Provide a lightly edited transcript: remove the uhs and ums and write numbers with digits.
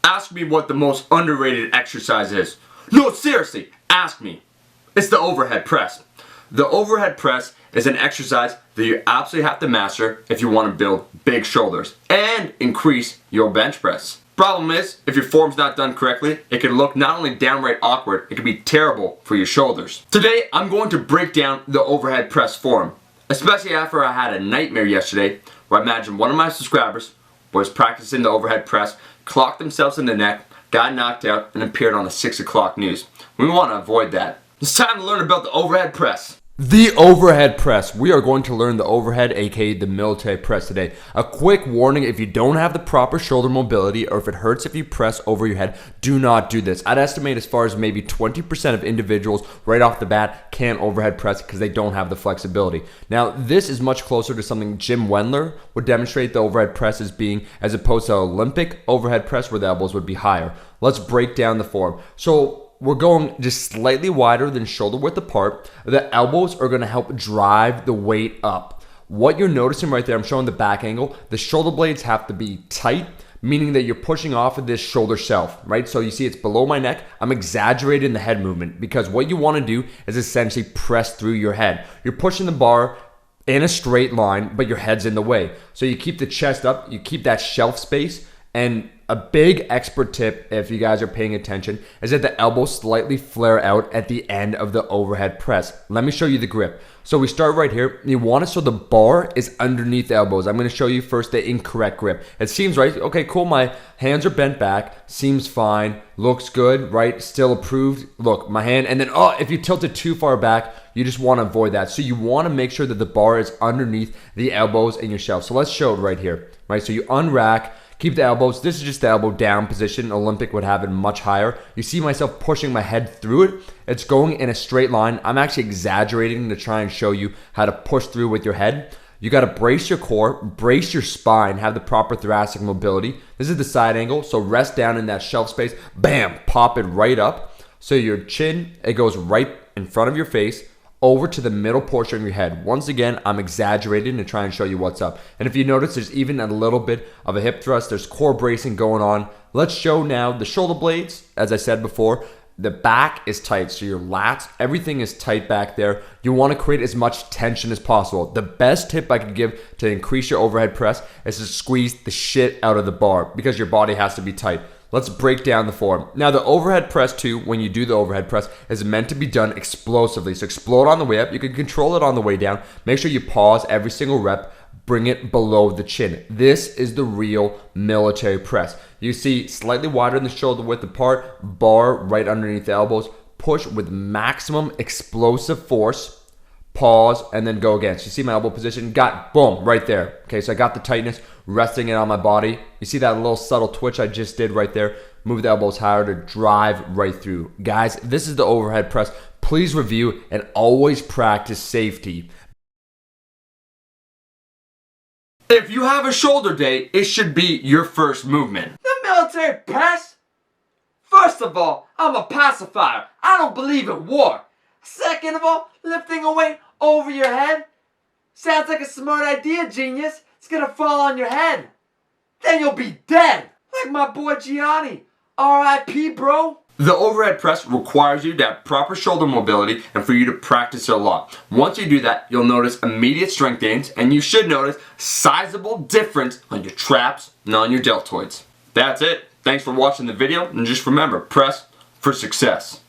Ask me what the most underrated exercise is. No, seriously, ask me. It's the overhead press. The overhead press is an exercise that you absolutely have to master if you want to build big shoulders and increase your bench press. Problem is, if your form's not done correctly, it can look not only downright awkward, it can be terrible for your shoulders. Today, I'm going to break down the overhead press form, especially after I had a nightmare yesterday where I imagined one of my subscribers was practicing the overhead press, clocked themselves in the neck, got knocked out, and appeared on the 6 o'clock news. We want to avoid that. It's time to learn about the overhead press. The overhead press. We are going to learn the overhead, aka the military press today. A quick warning, if you don't have the proper shoulder mobility or if it hurts if you press over your head, do not do this. I'd estimate as far as maybe 20% of individuals right off the bat can't overhead press because they don't have the flexibility. Now, this is much closer to something Jim Wendler would demonstrate the overhead press as being, as opposed to Olympic overhead press where the elbows would be higher. Let's break down the form. So, we're going just slightly wider than shoulder width apart. The elbows are going to help drive the weight up. What you're noticing right there, I'm showing the back angle, the shoulder blades have to be tight, meaning that you're pushing off of this shoulder shelf, right? So you see it's below my neck. I'm exaggerating the head movement because what you want to do is essentially press through your head. You're pushing the bar in a straight line, but your head's in the way. So you keep the chest up, you keep that shelf space, and a big expert tip, if you guys are paying attention, is that the elbows slightly flare out at the end of the overhead press. Let me show you the grip. So we start right here. You want it so the bar is underneath the elbows. I'm going to show you first the incorrect grip. It seems right. Okay, cool. My hands are bent back. Seems fine. Looks good, right? Still approved. Look, my hand. And then, if you tilt it too far back, you just want to avoid that. So you want to make sure that the bar is underneath the elbows in your shelf. So let's show it right here, right? So you unrack. Keep the elbows. This is just the elbow down position. Olympic would have it much higher. You see myself pushing my head through it. It's going in a straight line. I'm actually exaggerating to try and show you how to push through with your head. You got to brace your core, brace your spine, have the proper thoracic mobility. This is the side angle. So rest down in that shelf space. Bam, pop it right up. So your chin, it goes right in front of your face, over to the middle portion of your head. Once again, I'm exaggerating to try and show you what's up. And if you notice, there's even a little bit of a hip thrust. There's core bracing going on. Let's show now the shoulder blades. As I said before, the back is tight. So your lats, everything is tight back there. You want to create as much tension as possible. The best tip I could give to increase your overhead press is to squeeze the shit out of the bar because your body has to be tight. Let's break down the form. Now the overhead press too, when you do the overhead press, is meant to be done explosively. So explode on the way up. You can control it on the way down. Make sure you pause every single rep. Bring it below the chin. This is the real military press. You see slightly wider than the shoulder width apart, bar right underneath the elbows. Push with maximum explosive force. Pause, and then go again. So you see my elbow position, got, boom, right there. Okay, so I got the tightness, resting it on my body. You see that little subtle twitch I just did right there? Move the elbows higher to drive right through. Guys, this is the overhead press. Please review and always practice safety. If you have a shoulder day, it should be your first movement. The military press? First of all, I'm a pacifier. I don't believe in war. Second of all, lifting a weight over your head? Sounds like a smart idea, genius. It's gonna fall on your head. Then you'll be dead. Like my boy Gianni. R.I.P. bro. The overhead press requires you to have proper shoulder mobility and for you to practice it a lot. Once you do that, you'll notice immediate strength gains and you should notice sizable difference on your traps and on your deltoids. That's it. Thanks for watching the video and just remember, press for success.